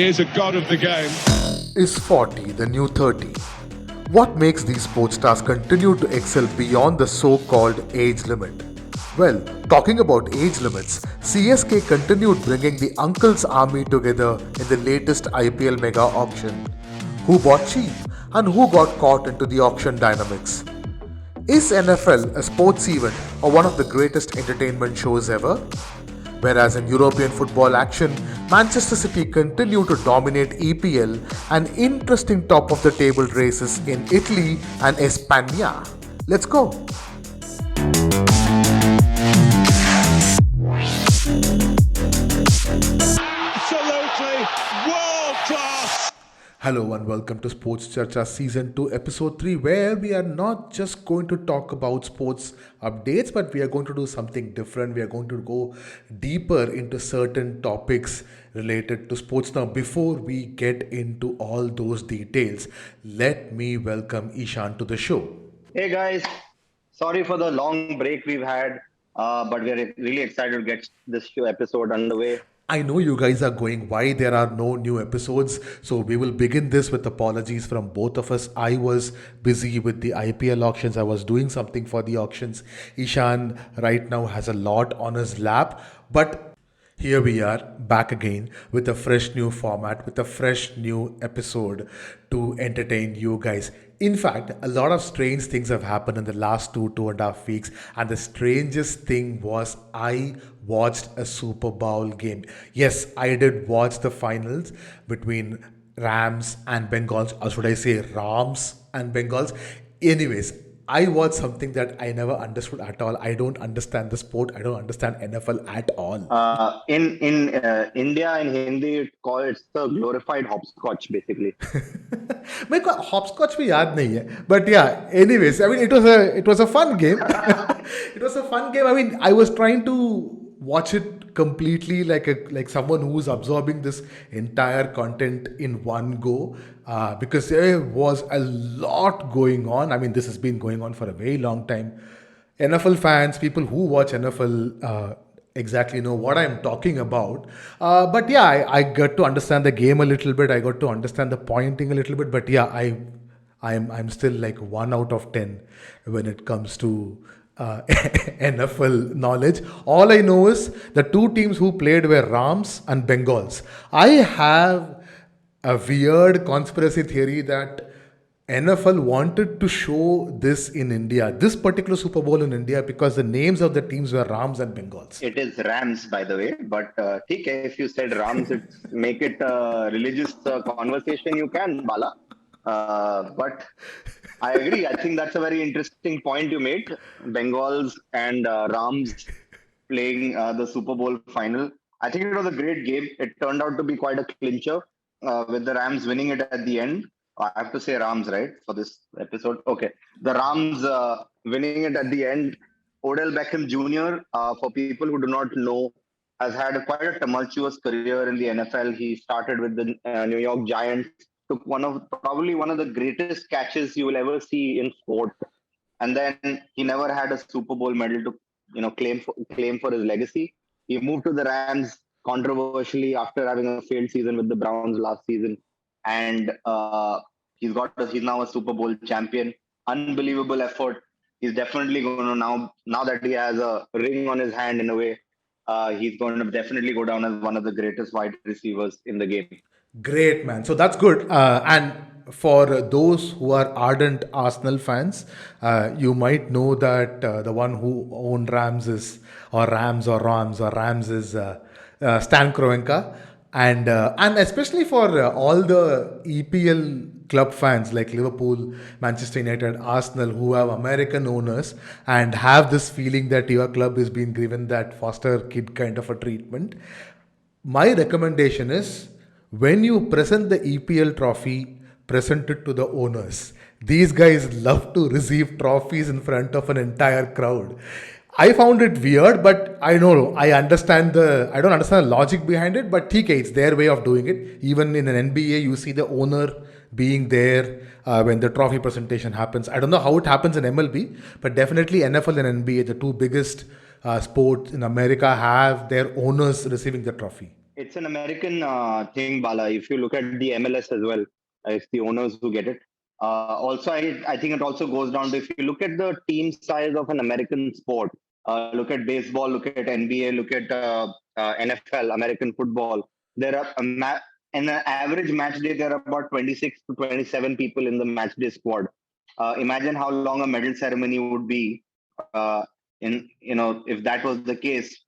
is a god of the game. Is 40 the new 30? What makes these sports stars continue to excel beyond the so-called age limit? Well, talking about age limits, CSK continued bringing the uncle's army together in the latest IPL Mega Auction. Who bought cheap and who got caught into the auction dynamics? Is NFL a sports event or one of the greatest entertainment shows ever? Whereas in European football action, Manchester City continue to dominate EPL and interesting top of the table races in Italy and Espana. Let's go! Absolutely world class. Hello and welcome to Sports Charcha Season 2 Episode 3, where we are not just going to talk about sports updates, but we are going to do something different. We are going to go deeper into certain topics related to sports. Now, before we get into all those details, let me welcome Ishan to the show. Hey guys, sorry for the long break we've had, but we're really excited to get this show episode underway. I know you guys are going, why there are no new episodes? So we will begin this with apologies from both of us. I was busy with the IPL auctions. I was doing something for the auctions. Ishan right now has a lot on his lap. But here we are back again with a fresh new format, with a fresh new episode to entertain you guys. In fact, a lot of strange things have happened in the last 2.5 weeks, and the strangest thing was I watched a Super Bowl game. Yes, I did watch the finals between Rams and Bengals, or should I say Rams and Bengals. Anyways, I watched something that I never understood at all. I don't understand the sport. I don't understand NFL at all. In India, in Hindi, it's the glorified hopscotch, basically. मेरे को hopscotch भी याद नहीं है. But yeah, anyways, I mean, it was a fun game. It was a fun game. I mean, I was trying to watch it completely like someone who's absorbing this entire content in one go, because there was a lot going on. I mean, this has been going on for a very long time. NFL fans, people who watch NFL, exactly know what I'm talking about. But yeah, I got to understand the game a little bit. I got to understand the pointing a little bit. But yeah, I'm still like 1 out of 10 when it comes to NFL knowledge. All I know is the two teams who played were Rams and Bengals. I have a weird conspiracy theory that NFL wanted to show this in India, this particular Super Bowl in India, because the names of the teams were Rams and Bengals. It is Rams, by the way, but if you said Rams, make it a religious conversation, you can, Bala. But I agree. I think that's a very interesting point you made. Bengals and Rams playing the Super Bowl final. I think it was a great game. It turned out to be quite a clincher, with the Rams winning it at the end. I have to say Rams, right, for this episode? Okay. The Rams winning it at the end. Odell Beckham Jr., for people who do not know, has had quite a tumultuous career in the NFL. He started with the New York Giants, took probably one of the greatest catches you will ever see in sport. And then he never had a Super Bowl medal to claim for his legacy. He moved to the Rams controversially after having a failed season with the Browns last season. And he's now a Super Bowl champion. Unbelievable effort. He's definitely going to now that he has a ring on his hand in a way, he's going to definitely go down as one of the greatest wide receivers in the game. Great, man. So that's good. And for those who are ardent Arsenal fans, you might know that the one who owned Rams is Stan Kroenke. And especially for all the EPL club fans like Liverpool, Manchester United, Arsenal, who have American owners and have this feeling that your club is being given that foster kid kind of a treatment, my recommendation is, when you present the EPL trophy, present it to the owners. These guys love to receive trophies in front of an entire crowd. I found it weird, but I don't understand the logic behind it, but it's their way of doing it. Even in an NBA, you see the owner being there when the trophy presentation happens. I don't know how it happens in MLB, but definitely NFL and NBA, the two biggest sports in America, have their owners receiving the trophy. It's an American thing, Bala. If you look at the MLS as well, it's the owners who get it. Also, I think it also goes down to if you look at the team size of an American sport, look at baseball, look at NBA, look at NFL, American football. There are in an average match day, there are about 26 to 27 people in the match day squad. Imagine how long a medal ceremony would be. If that was the case,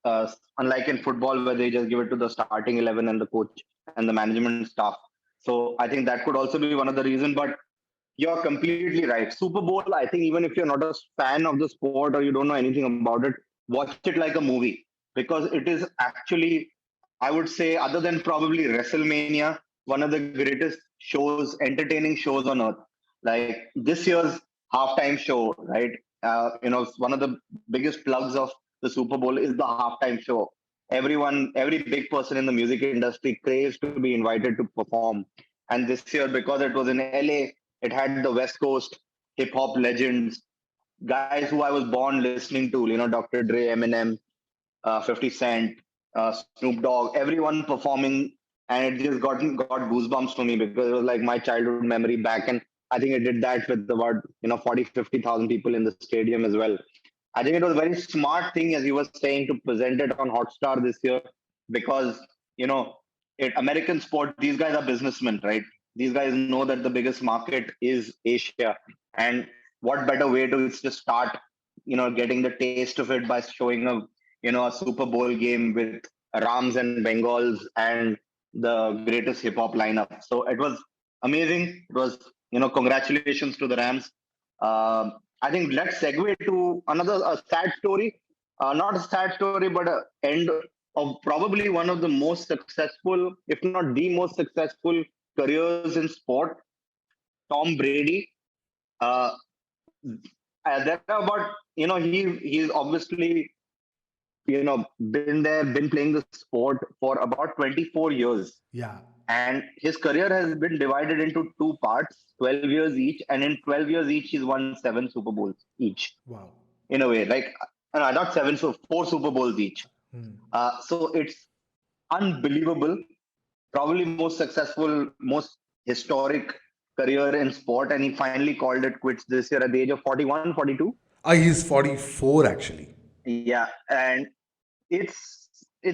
unlike in football where they just give it to the starting 11 and the coach and the management staff. So I think that could also be one of the reasons. But you're completely right. Super Bowl, I think even if you're not a fan of the sport or you don't know anything about it, watch it like a movie because it is actually, I would say, other than probably WrestleMania, one of the greatest shows, entertaining shows on earth. Like this year's halftime show, right? One of the biggest plugs of the Super Bowl is the halftime show. Every big person in the music industry craves to be invited to perform. And this year, because it was in LA, it had the West Coast hip hop legends, guys who I was born listening to, Dr. Dre, Eminem, 50 Cent, Snoop Dogg, everyone performing. And it just got goosebumps for me because it was like my childhood memory back. And I think it did that with about, 40, 50,000 people in the stadium as well. I think it was a very smart thing, as you were saying, to present it on Hotstar this year because, American sport, these guys are businessmen, right? These guys know that the biggest market is Asia. And what better way to just start, getting the taste of it by showing a Super Bowl game with Rams and Bengals and the greatest hip hop lineup. So it was amazing. It was, congratulations to the Rams. I think let's segue to another sad story. Not a sad story, but a end of probably one of the most successful, if not the most successful careers in sport, Tom Brady. Uh, there are about, he's obviously, been playing the sport for about 24 years. Yeah. And his career has been divided into two parts, 12 years each. And in 12 years each, he's won 7 Super Bowls each, Wow. in a way. Like, no, not seven, so 4 Super Bowls each. So it's unbelievable. Probably most successful, most historic career in sport. And he finally called it quits this year at the age of 41, 42. He's 44 actually. Yeah. And it's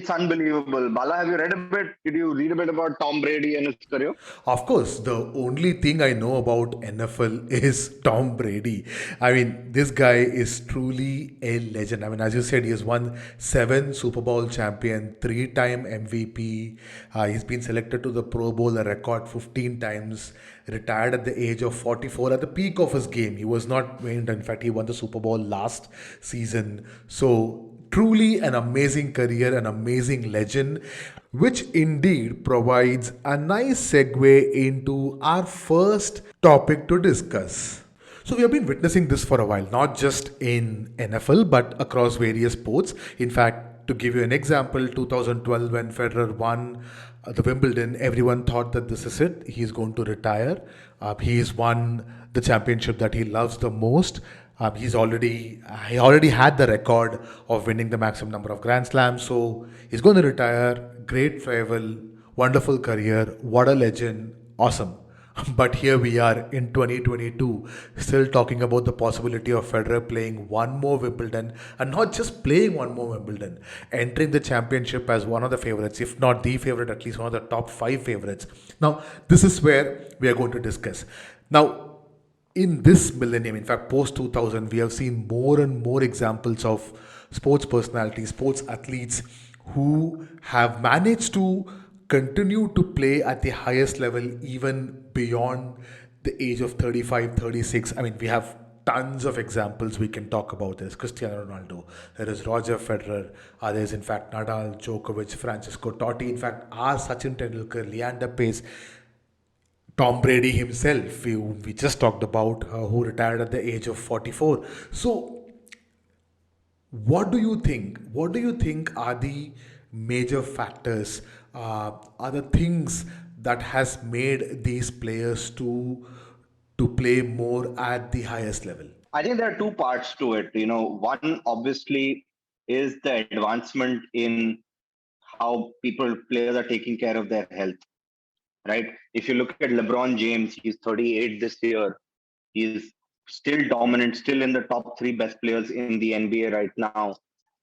unbelievable. Bala, have you read a bit? Did you read a bit about Tom Brady and his career? Of course, the only thing I know about NFL is Tom Brady. I mean, this guy is truly a legend. I mean, as you said, he has won 7 Super Bowl champion, 3-time MVP. He's been selected to the Pro Bowl a record 15 times. Retired at the age of 44 at the peak of his game. He was not named. In fact, he won the Super Bowl last season. So truly an amazing career, an amazing legend, which indeed provides a nice segue into our first topic to discuss. So we have been witnessing this for a while, not just in NFL but across various sports. In fact, to give you an example, 2012 when Federer won the Wimbledon, everyone thought that this is it. He's going to retire. He's won the championship that he loves the most. He already had the record of winning the maximum number of Grand Slams, so he's going to retire. Great farewell, wonderful career, what a legend, awesome. But here we are in 2022, still talking about the possibility of Federer playing one more Wimbledon, and not just playing one more Wimbledon, entering the championship as one of the favorites, if not the favorite, at least one of the top 5 favorites. Now, this is where we are going to discuss. Now, in this millennium, in fact, post 2000, we have seen more and more examples of sports personalities, sports athletes who have managed to continue to play at the highest level even beyond the age of 35, 36. I mean, we have tons of examples we can talk about. There's Cristiano Ronaldo, there is Roger Federer, there's in fact Nadal, Djokovic, Francisco Totti, in fact, Sachin Tendulkar, Leander Pace, Tom Brady himself, we just talked about, who retired at the age of 44. So, what do you think? What do you think are the major factors, are the things that has made these players to play more at the highest level? I think there are two parts to it. One obviously is the advancement in how players are taking care of their health, right? If you look at LeBron James, he's 38 this year. He's still dominant, still in the top three best players in the NBA right now.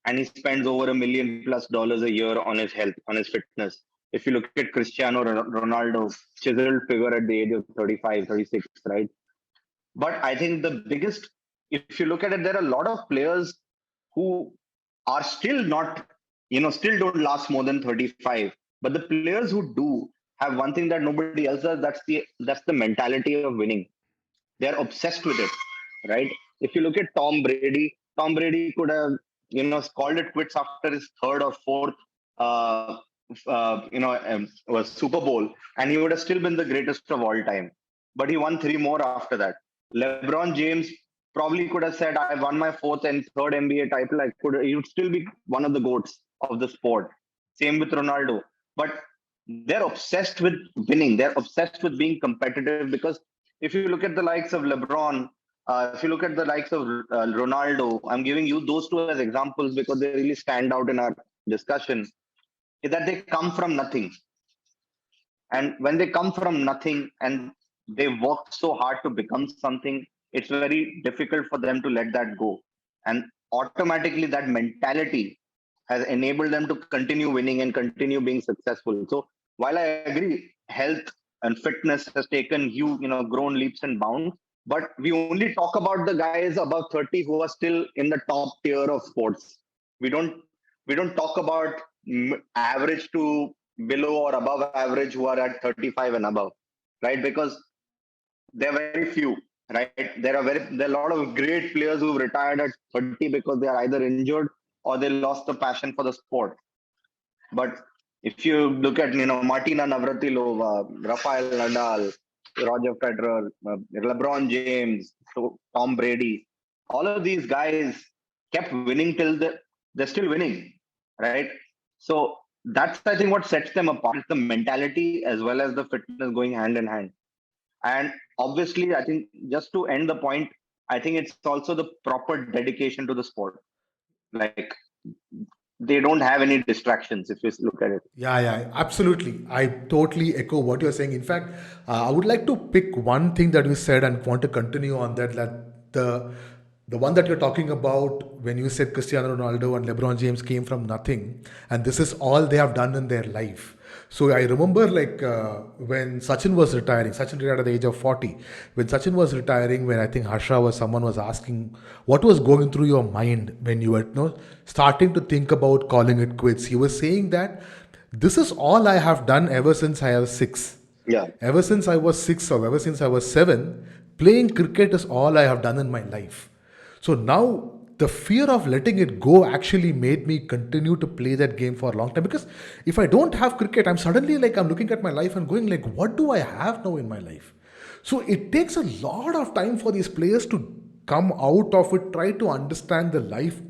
And he spends over $1 million+ a year on his health, on his fitness. If you look at Cristiano Ronaldo, chiseled figure at the age of 35, 36, right? But I think the biggest, if you look at it, there are a lot of players who are still not, still don't last more than 35. But the players who do have one thing that nobody else does. That's the mentality of winning. They're obsessed with it, right? If you look at Tom Brady could have, called it quits after his third or fourth, uh, was Super Bowl, and he would have still been the greatest of all time. But he won three more after that. LeBron James probably could have said, "I won my fourth and third NBA title." He would still be one of the goats of the sport. Same with Ronaldo. But they're obsessed with winning. They're obsessed with being competitive because if you look at the likes of LeBron, if you look at the likes of Ronaldo, I'm giving you those two as examples because they really stand out in our discussion, is that they come from nothing. And when they come from nothing and they work so hard to become something, it's very difficult for them to let that go. And automatically that mentality has enabled them to continue winning and continue being successful. So while I agree, health and fitness has taken grown leaps and bounds, but we only talk about the guys above 30 who are still in the top tier of sports. We don't talk about average to below or above average who are at 35 and above, right? Because there are very few, right? There are a lot of great players who retired at 30 because they are either injured or they lost the passion for the sport. But if you look at, Martina Navratilova, Rafael Nadal, Roger Federer, LeBron James, Tom Brady, all of these guys kept winning till they're still winning, right? So that's, I think, what sets them apart. It's the mentality as well as the fitness going hand in hand. And obviously, I think just to end the point, I think it's also the proper dedication to the sport. Like, they don't have any distractions if you look at it. Yeah, absolutely. I totally echo what you're saying. In fact, I would like to pick one thing that you said and want to continue on that. That the one that you're talking about when you said Cristiano Ronaldo and LeBron James came from nothing, and this is all they have done in their life. So I remember when Sachin was retiring. Sachin retired at the age of 40. When Sachin was retiring, when I think Harsha was someone was asking what was going through your mind when you were starting to think about calling it quits. He was saying that this is all I have done ever since I was 6. Yeah. Ever since I was 6 or ever since I was 7, playing cricket is all I have done in my life. So now the fear of letting it go actually made me continue to play that game for a long time, because if I don't have cricket, I'm suddenly I'm looking at my life and going what do I have now in my life? So it takes a lot of time for these players to come out of it, try to understand the life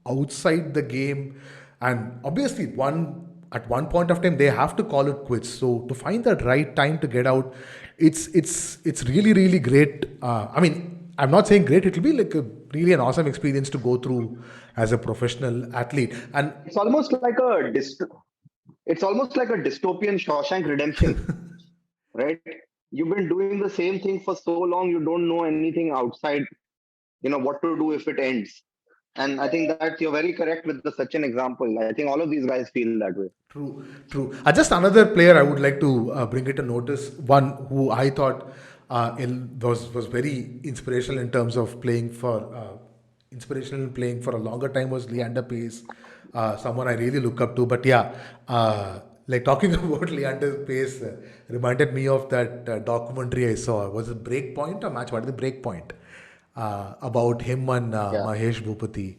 outside the game, and obviously at one point of time they have to call it quits. So to find that right time to get out, it's really, really great. I'm not saying great, it'll be really an awesome experience to go through as a professional athlete. And it's almost like a dystopian Shawshank Redemption, right? You've been doing the same thing for so long, you don't know anything outside, what to do if it ends. And I think that you're very correct with the Sachin example. I think all of these guys feel that way. True. Just another player I would like to bring it to notice, one who I thought was very inspirational in terms of playing for a longer time, was Leander Paes, someone I really look up to. But yeah, talking about Leander Paes reminded me of that documentary I saw. Was it Breakpoint or Match? What is the Breakpoint? About him and Mahesh Bhupati.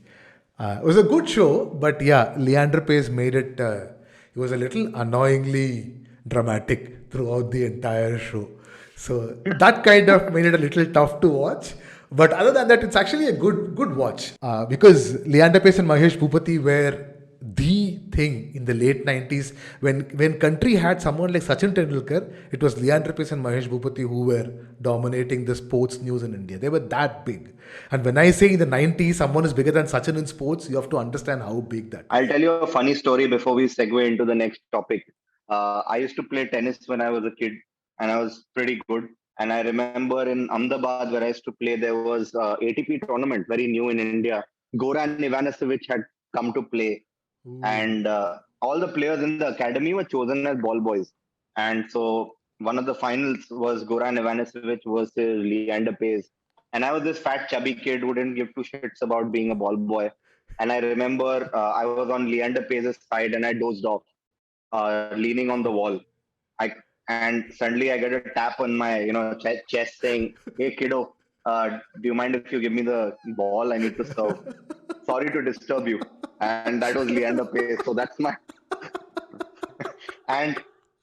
It was a good show, but yeah, Leander Paes made it. It was a little annoyingly dramatic throughout the entire show. So that kind of made it a little tough to watch. But other than that, it's actually a good watch because Leander Paes and Mahesh Bhupati were the thing in the late 90s when country had someone like Sachin Tendulkar. It was Leandro Paes and Mahesh Bhupati who were dominating the sports news in India. They were that big. And when I say in the 90s someone is bigger than Sachin in sports, you have to understand how big that I'll tell you a funny story before we segue into the next topic. I used to play tennis when I was a kid, and I was pretty good. And I remember in Ahmedabad, where I used to play, there was ATP tournament, very new in India. Goran Ivanisevic had come to play, and all the players in the academy were chosen as ball boys. And so one of the finals was Goran Ivanisevic versus Leander Paes. And I was this fat, chubby kid who didn't give two shits about being a ball boy. And I remember I was on Leander Paes' side and I dozed off, leaning on the wall. I and suddenly I get a tap on my chest saying, "Hey kiddo, do you mind if you give me the ball? I need to serve. Sorry to disturb you." And that was Leander Paes. So that's my and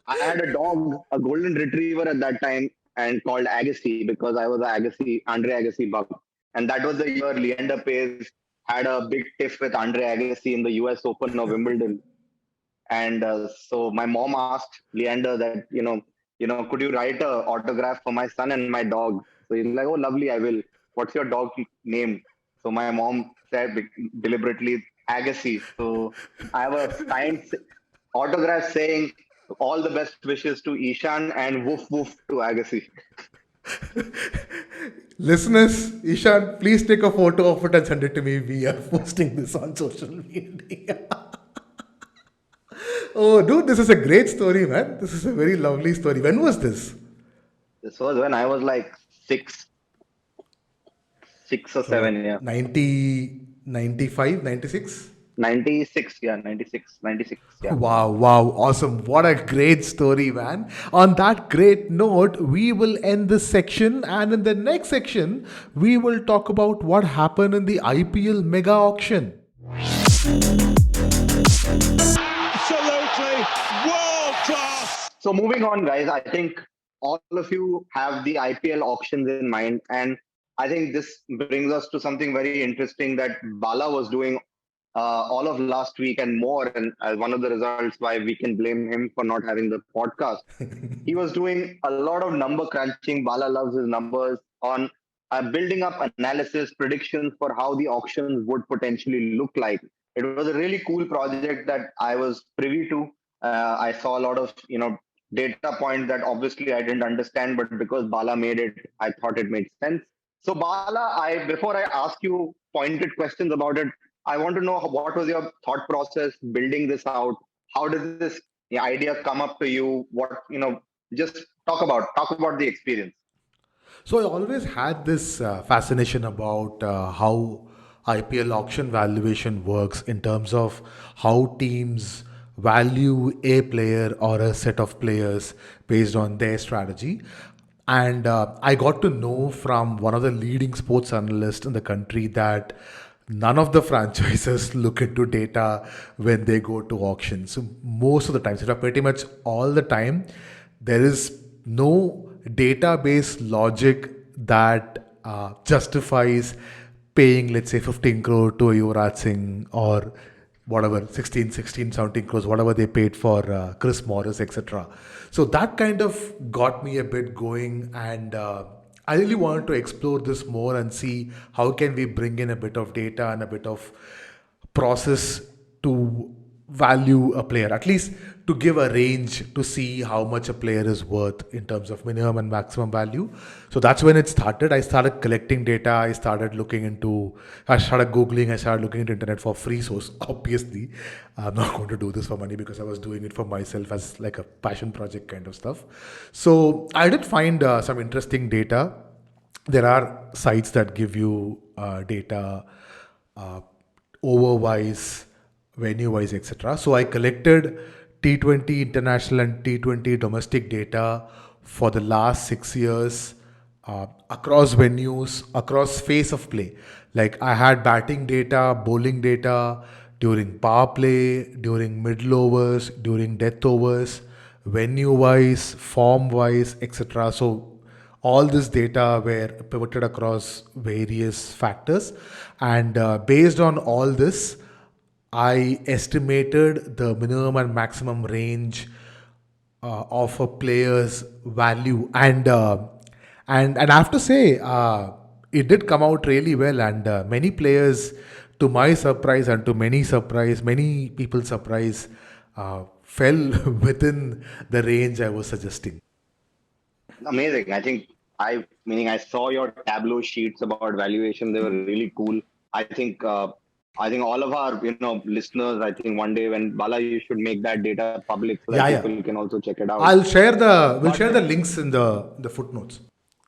I had a dog, a golden retriever at that time, and called Agassi because I was Andre Agassi bug. And that was the year Leander Paes had a big tiff with Andre Agassi in the US Open of Wimbledon. And so my mom asked Leander that, could you write a autograph for my son and my dog? So he's like, "Oh, lovely, I will. What's your dog name?" So my mom said deliberately, Agassi. So I have a signed autograph saying all the best wishes to Ishan and woof woof to Agassi. Listeners, Ishan, please take a photo of it and send it to me. We are posting this on social media. Oh, dude, this is a great story, man. This is a very lovely story. When was this? This was when I was like six or So, seven, yeah. 90, 95, 96? 96, yeah, 96, yeah. Wow, wow, awesome. What a great story, man. On that great note, we will end this section, and in the next section, we will talk about what happened in the IPL Mega Auction. Absolutely world class. So moving on, guys, I think all of you have the IPL auctions in mind, and I think this brings us to something very interesting that Bala was doing all of last week and more. And one of the results why we can blame him for not having the podcast. He was doing a lot of number crunching. Bala loves his numbers on building up analysis, predictions for how the auctions would potentially look like. It was a really cool project that I was privy to. I saw a lot of data points that obviously I didn't understand, but because Bala made it, I thought it made sense. So Bala, before I ask you pointed questions about it, I want to know what was your thought process building this out? How did this idea come up to you? What just talk about the experience. So I always had this fascination about how IPL auction valuation works in terms of how teams value a player or a set of players based on their strategy. And I got to know from one of the leading sports analysts in the country that none of the franchises look into data when they go to auctions. So most of the time, so pretty much all the time, there is no database logic that justifies paying, let's say, 15 crore to a Yuvraj Singh or whatever, 16, 17 crores, whatever they paid for Chris Morris, etc. So that kind of got me a bit going, and I really wanted to explore this more and see how can we bring in a bit of data and a bit of process to value a player, at least to give a range to see how much a player is worth in terms of minimum and maximum value. So that's when it started. I started collecting data. I started Googling, I started looking at internet for free source. Obviously, I'm not going to do this for money because I was doing it for myself as like a passion project kind of stuff. So I did find some interesting data. There are sites that give you data over-wise, venue-wise, etc. So I collected T20 international and T20 domestic data for the last 6 years across venues, across phase of play. Like I had batting data, bowling data during power play, during middle overs, during death overs, venue-wise, form-wise, etc. So all this data were pivoted across various factors, and based on all this, I estimated the minimum and maximum range of a player's value, and I have to say, it did come out really well, and many players, to my surprise and to many people's surprise, fell within the range I was suggesting. Amazing. Meaning I saw your Tableau sheets about valuation. They were really cool. I think, uh, I think all of our, listeners, I think one day when Bala, you should make that data public so that Yeah, yeah. people can also check it out. We'll But share the links in the footnotes.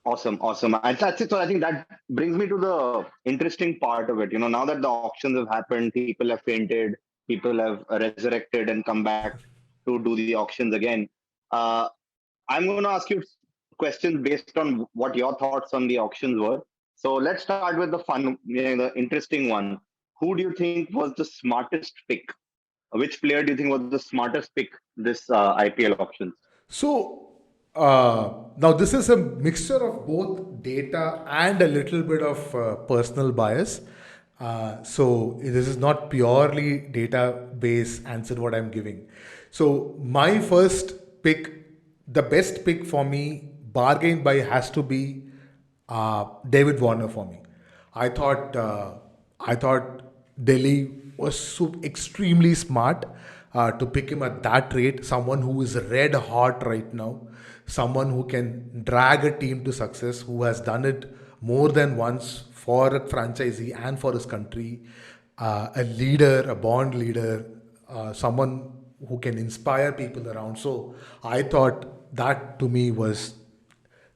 awesome, awesome. And that's it. So I think that brings me to the interesting part of it. Now that the auctions have happened, people have fainted, people have resurrected and come back to do the auctions again. Uh, I'm going to ask you questions based on what your thoughts on the auctions were. So let's start with the fun, the interesting one. Who do you think was the smartest pick? Which player do you think was the smartest pick this IPL auctions? So now this is a mixture of both data and a little bit of personal bias. So this is not purely database answer what I'm giving. So my first pick, the best pick for me, bargain buy has to be David Warner for me. I thought Delhi was so extremely smart to pick him at that rate. Someone who is red hot right now, someone who can drag a team to success, who has done it more than once for a franchisee and for his country. A leader, a born leader, someone who can inspire people around. So I thought that to me was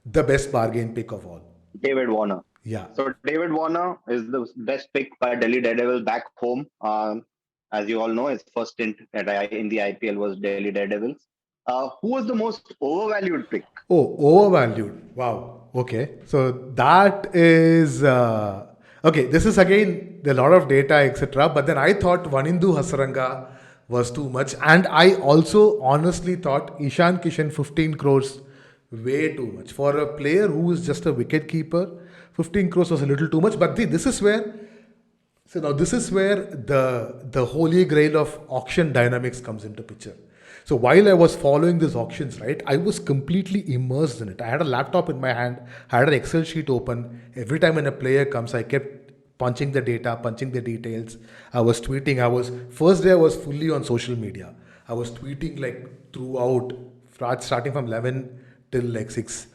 the best bargain pick of all. David Warner. Yeah. So David Warner is the best pick by Delhi Daredevils back home. As you all know, his first stint in the IPL was Delhi Daredevils. Who was the most overvalued pick? Oh, overvalued. Wow. Okay. So that is okay. This is again a lot of data, etc. But then I thought Vanindu Hasaranga was too much, and I also honestly thought Ishan Kishan 15 crores way too much for a player who is just a wicket keeper. 15 crores was a little too much. But this is where this is where the holy grail of auction dynamics comes into picture. So while I was following these auctions, right, I was completely immersed in it. I had a laptop in my hand, I had an Excel sheet open. Every time when a player comes, I kept punching the data, punching the details. I was tweeting. First day I was fully on social media. I was tweeting like throughout, starting from 11 till like 6,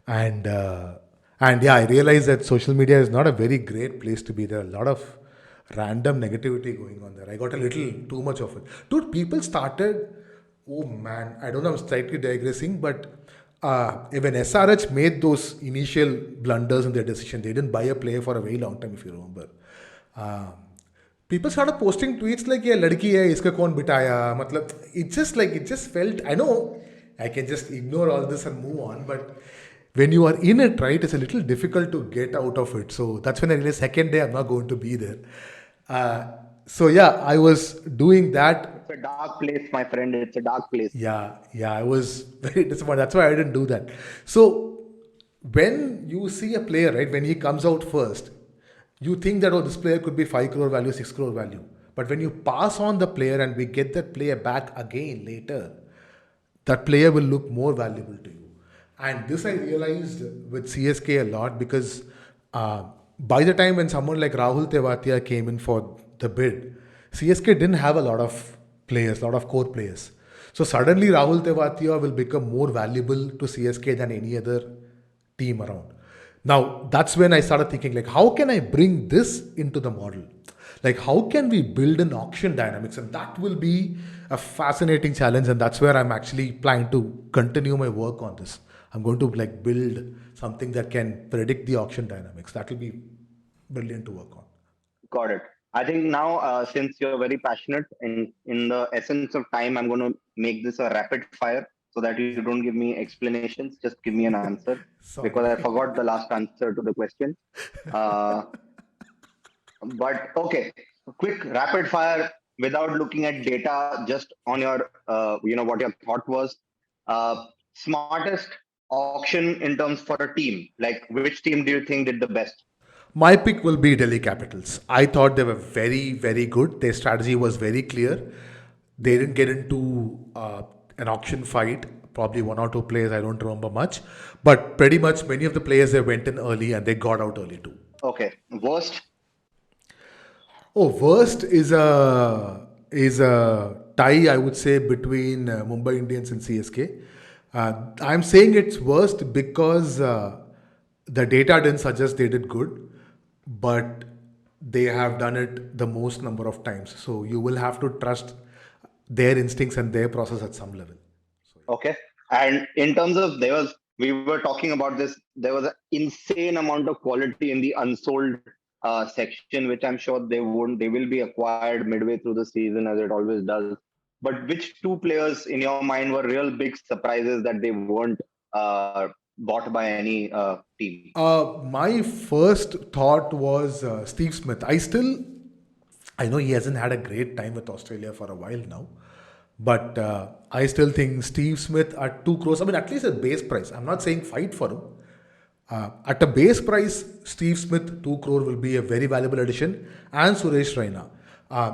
and yeah, I realized that social media is not a very great place to be. There are a lot of random negativity going on there. I got a little too much of it. Dude, people started, oh man, I don't know, I'm slightly digressing, but when SRH made those initial blunders in their decision, they didn't buy a player for a very long time, if you remember. Um, People started posting tweets like, "ये लड़की है, इसका कौन बिठाया?" मतलब, it just felt. I know I can just ignore all this and move on, but when you are in it, right, it's a little difficult to get out of it. So that's when I realized second day I'm not going to be there. So yeah, I was doing that. It's a dark place, my friend. It's a dark place. Yeah, I was very disappointed. That's why I didn't do that. So when you see a player, right, when he comes out first, you think that, oh, this player could be 5 crore value, 6 crore value. But when you pass on the player and we get that player back again later, that player will look more valuable to you. And this I realized with CSK a lot because by the time when someone like Rahul Tewatia came in for the bid, CSK didn't have a lot of players, a lot of core players. So suddenly Rahul Tewatia will become more valuable to CSK than any other team around. Now that's when I started thinking like, how can I bring this into the model? Like, how can we build an auction dynamics? And that will be a fascinating challenge. And that's where I'm actually planning to continue my work on this. I'm going to like build something that can predict the auction dynamics. That will be brilliant to work on. Got it. I think now, since you're very passionate, in the essence of time, I'm going to make this a rapid fire so that you don't give me explanations. Just give me an answer because I Sorry. forgot the last answer to the question. Uh, but okay, quick rapid fire without looking at data, just on your, what your thought was. Smartest auction in terms for a team. Like, which team do you think did the best? My pick will be Delhi Capitals. I thought they were very, very good. Their strategy was very clear. They didn't get into an auction fight. Probably one or two players, I don't remember much. But pretty much many of the players they went in early and they got out early too. Okay. Worst? Oh, worst is a tie, I would say, between Mumbai Indians and CSK. I'm saying it's worst because the data didn't suggest they did good, but they have done it the most number of times. So you will have to trust their instincts and their process at some level. Okay. And in terms of we were talking about this, there was an insane amount of quality in the unsold section, which I'm sure they will be acquired midway through the season as it always does. But which two players in your mind were real big surprises that they weren't bought by any team? My first thought was Steve Smith. I know he hasn't had a great time with Australia for a while now, but I still think Steve Smith at 2 crores. I mean, at least at base price. I'm not saying fight for him. At a base price, Steve Smith 2 crore will be a very valuable addition, and Suresh Raina.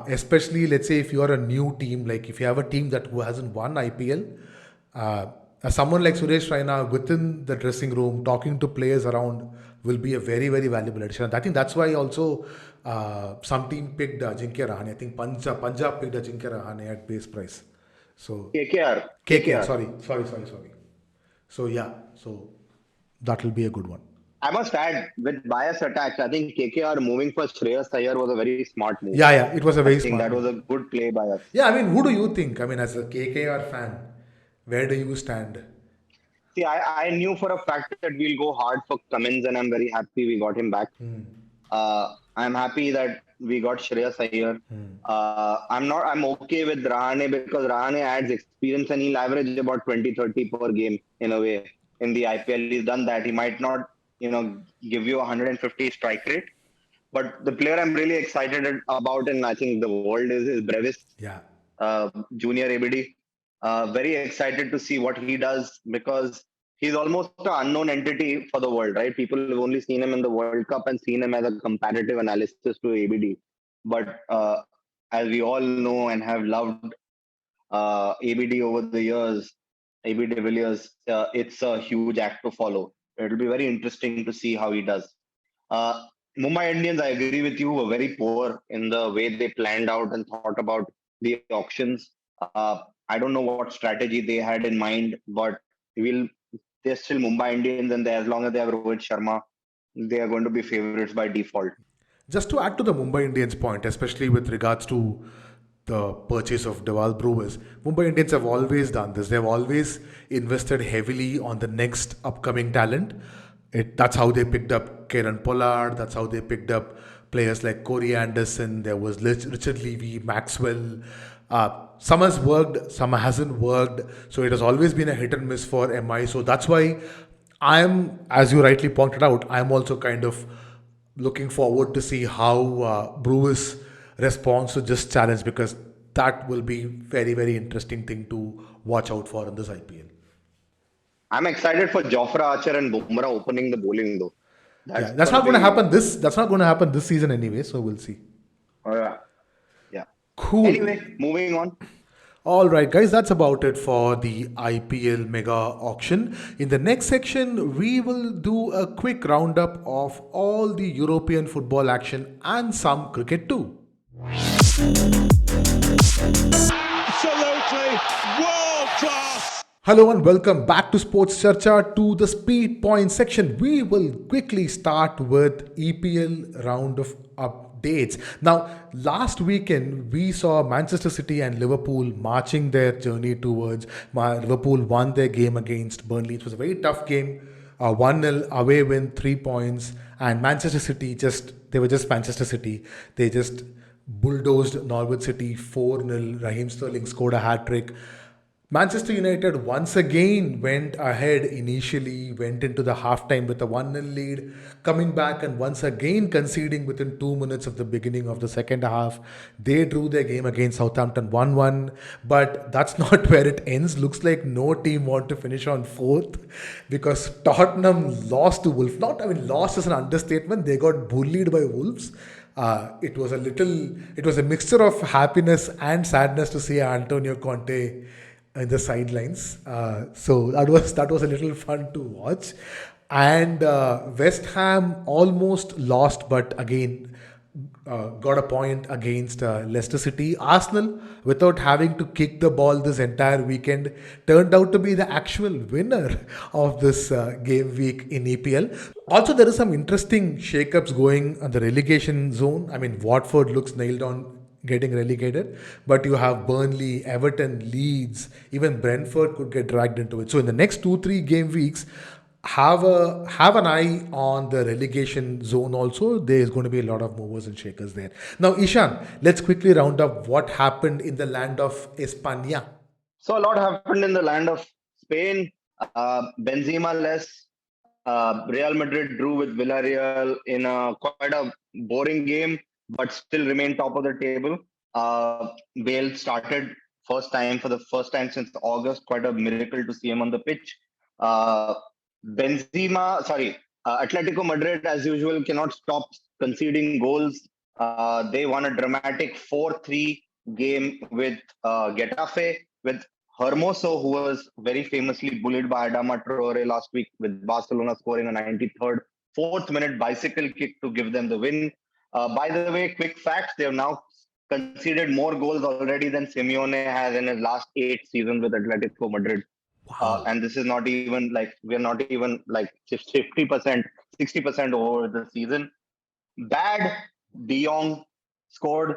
Especially, let's say if you are a new team, like if you have a team that who hasn't won IPL, someone like Suresh Raina within the dressing room, talking to players around, will be a very, very valuable addition. And I think that's why also some team picked Ajinkya Rahane. I think Punjab picked Ajinkya Rahane at base price. So KKR. KKR, sorry. So yeah, so that will be a good one. I must add, with bias attached, I think KKR moving for Shreyas Iyer was a very smart move. Yeah, it was a very I think smart that move. was a good play by us. Yeah, I mean, who do you think? I mean, as a KKR fan, where do you stand? See, I knew for a fact that we'll go hard for Cummins, and I'm very happy we got him back. I'm happy that we got Shreyas Iyer. I'm okay with Rahane because Rahane adds experience and he'll average about 20-30 per game in a way in the IPL. He's done that. He might not, give you 150 strike rate, but the player I'm really excited about, and I think the world is Brevis, Yeah. Junior ABD. Very excited to see what he does because he's almost an unknown entity for the world, right? People have only seen him in the World Cup and seen him as a comparative analysis to ABD. But as we all know and have loved ABD over the years, AB de Villiers, it's a huge act to follow. It'll be very interesting to see how he does. Uh, Mumbai Indians, I agree with you, were very poor in the way they planned out and thought about the auctions. I don't know what strategy they had in mind, but they're still Mumbai Indians, and as long as they have Rohit Sharma, they are going to be favorites by default. Just to add to the Mumbai Indians point, especially with regards to the purchase of Deval Brewers, Mumbai Indians have always done this. They've always invested heavily on the next upcoming talent. That's how they picked up Kieran Pollard. That's how they picked up players like Corey Anderson. There was Richard Levy, Maxwell. Some has worked, some hasn't worked. So it has always been a hit and miss for MI. So that's why as you rightly pointed out, I'm also kind of looking forward to see how Brewers responds to this challenge because that will be very, very interesting thing to watch out for in this IPL. I'm excited for Jofra Archer and Bumrah opening the bowling though. That's not going to happen That's not going to happen this season anyway. So we'll see. Yeah. Cool. Anyway, moving on. All right, guys, that's about it for the IPL Mega Auction. In the next section, we will do a quick roundup of all the European football action and some cricket too. Absolutely world class. Hello and welcome back to Sports Charcha to the Speed Point section. We will quickly start with EPL round of updates. Now, last weekend we saw Manchester City and Liverpool marching their journey towards. Liverpool won their game against Burnley. It was a very tough game. 1-0 away win, 3 points, and Manchester City they were just Manchester City. They just bulldozed Norwich City 4-0. Raheem Sterling scored a hat trick. Manchester United once again went ahead initially, went into the halftime with a 1-0 lead, coming back and once again conceding within 2 minutes of the beginning of the second half. They drew their game against Southampton 1-1, but that's not where it ends. Looks like no team want to finish on fourth because Tottenham lost to Wolves. Not, I mean, lost is an understatement. They got bullied by Wolves. It was a mixture of happiness and sadness to see Antonio Conte in the sidelines. So that was a little fun to watch. And West Ham almost lost, but again got a point against Leicester City. Arsenal, without having to kick the ball this entire weekend, turned out to be the actual winner of this game week in EPL. Also, there is some interesting shakeups going on the relegation zone. I mean, Watford looks nailed on getting relegated, but you have Burnley, Everton, Leeds, even Brentford could get dragged into it. So in the next 2-3 game weeks, have an eye on the relegation zone also. There is going to be a lot of movers and shakers there. Now, Ishan, let's quickly round up what happened in the land of España. So a lot happened in the land of Spain. Benzema less. Real Madrid drew with Villarreal in quite a boring game, but still remained top of the table. Bale started for the first time since August. Quite a miracle to see him on the pitch. Uh, Atletico Madrid, as usual, cannot stop conceding goals. They won a dramatic 4-3 game with Getafe, with Hermoso, who was very famously bullied by Adama Traore last week, with Barcelona scoring a 93rd, fourth minute bicycle kick to give them the win. By the way, quick facts, they have now conceded more goals already than Simeone has in his last 8 seasons with Atletico Madrid. And this is not even like, we're not even like 50%, 60% over the season. Bad, De Jong scored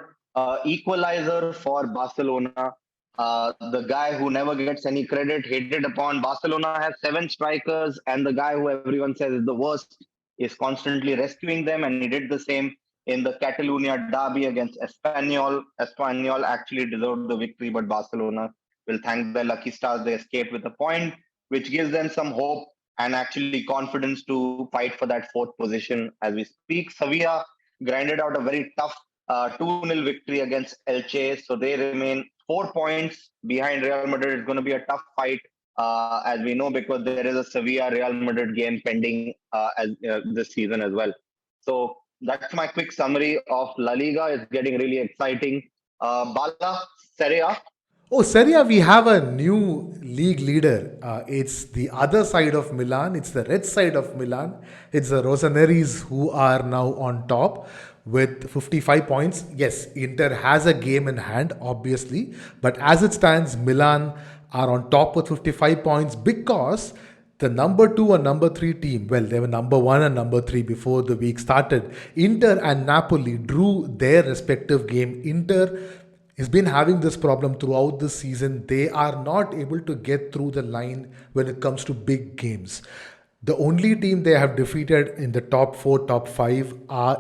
equalizer for Barcelona. The guy who never gets any credit, hated upon. Barcelona has 7 strikers, and the guy who everyone says is the worst is constantly rescuing them, and he did the same in the Catalonia derby against Espanyol. Espanyol actually deserved the victory, but Barcelona will thank their lucky stars. They escaped with a point, which gives them some hope and actually confidence to fight for that fourth position as we speak. Sevilla grinded out a very tough 2-0 victory against Elche. So they remain 4 points behind Real Madrid. It's going to be a tough fight, as we know, because there is a Sevilla Real Madrid game pending this season as well. So that's my quick summary of La Liga. It's getting really exciting. Bala, Serie A. Oh, Serie A, we have a new league leader. It's the other side of Milan. It's the red side of Milan. It's the Rossoneri's who are now on top with 55 points. Yes, Inter has a game in hand, obviously. But as it stands, Milan are on top with 55 points because the number two and number three team, well, they were number one and number three before the week started. Inter and Napoli drew their respective game. Inter has been having this problem throughout the season. They are not able to get through the line when it comes to big games. The only team they have defeated in the top four, top five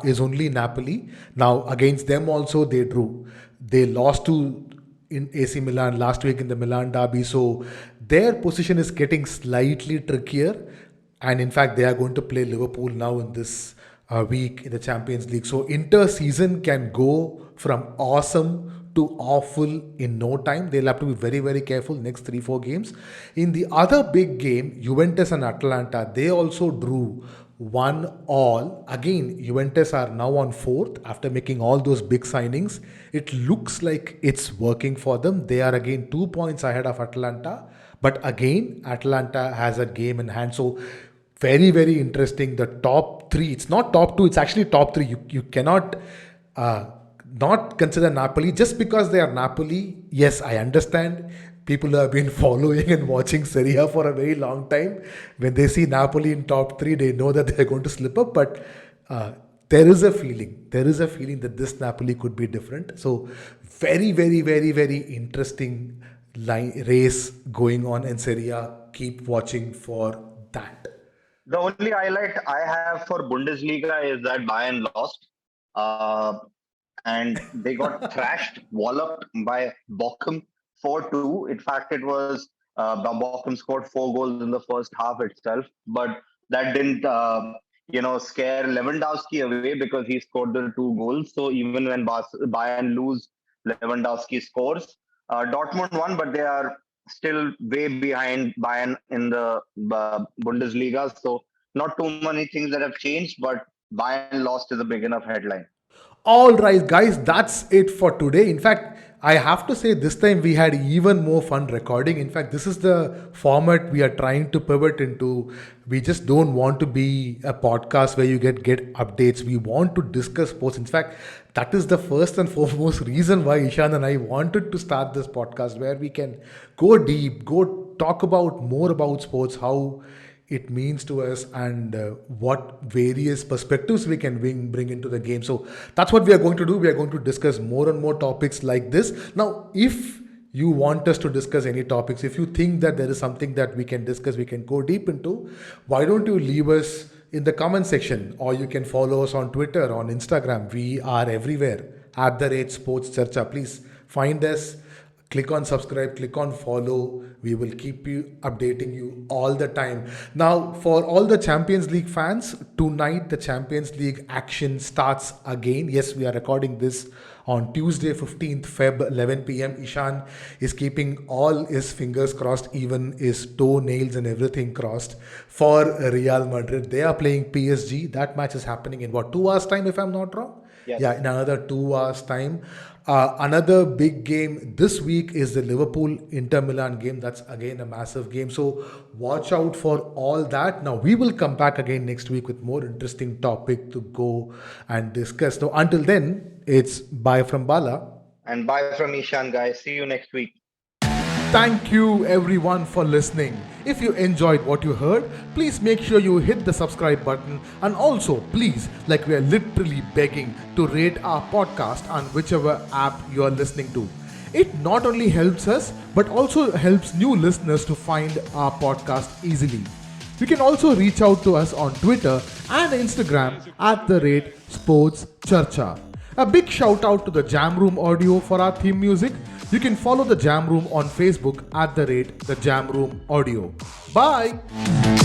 is only Napoli. Now, against them also, they drew. They lost to in AC Milan last week in the Milan derby. So their position is getting slightly trickier. And in fact, they are going to play Liverpool now in this week in the Champions League. So inter season can go from awesome to awful in no time. They'll have to be very, very careful next 3-4 games. In the other big game, Juventus and Atalanta, they also drew 1-1. Again, Juventus are now on fourth after making all those big signings. It looks like it's working for them. They are again 2 points ahead of Atalanta. But again, Atalanta has a game in hand. So very, very interesting. The top three, it's not top two, it's actually top three. You cannot not consider Napoli just because they are Napoli. Yes, I understand. People who have been following and watching Serie A for a very long time, when they see Napoli in top three, they know that they're going to slip up. But there is a feeling. There is a feeling that this Napoli could be different. So very, very, very, very interesting race going on in Serie A. Keep watching for that. The only highlight I have for Bundesliga is that Bayern lost. And they got thrashed, walloped by Bochum 4-2. In fact, it was Bochum scored 4 goals in the first half itself, but that didn't scare Lewandowski away because he scored the 2 goals. So even when Bayern lose, Lewandowski scores. Dortmund won, but they are still way behind Bayern in the Bundesliga. So not too many things that have changed, but Bayern lost is a big enough headline. All right, guys, that's it for today. In fact, I have to say this time we had even more fun recording. In fact, this is the format we are trying to pivot into. We just don't want to be a podcast where you get updates. We want to discuss sports. In fact, that is the first and foremost reason why Ishan and I wanted to start this podcast, where we can go deep, go talk about more about sports, how it means to us, and what various perspectives we can bring into the game. So that's what we are going to do. We are going to discuss more and more topics like this. Now, if you want us to discuss any topics, if you think that there is something that we can discuss, we can go deep into, why don't you leave us in the comment section, or you can follow us on Twitter, on Instagram. We are everywhere @Sports Charcha. Please find us. Click on subscribe, click on follow. We will keep you updating you all the time. Now, for all the Champions League fans, tonight the Champions League action starts again. Yes, we are recording this on Tuesday, 15th Feb, 11 p.m. Ishan is keeping all his fingers crossed, even his toenails and everything crossed for Real Madrid. They are playing PSG. That match is happening in 2 hours time, if I'm not wrong? Yes. Yeah, in another 2 hours time. Another big game this week is the Liverpool Inter Milan game. That's again a massive game. So watch out for all that. Now we will come back again next week with more interesting topic to go and discuss. So until then, it's bye from Bala. And bye from Ishan, guys. See you next week. Thank you everyone for listening. If you enjoyed what you heard, please make sure you hit the subscribe button, and also please, like we are literally begging, to rate our podcast on whichever app you are listening to. It not only helps us, but also helps new listeners to find our podcast easily. You can also reach out to us on Twitter and Instagram @Sports Charcha. A big shout out to the Jam Room Audio for our theme music. You can follow the Jam Room on Facebook @The Jam Room Audio. Bye!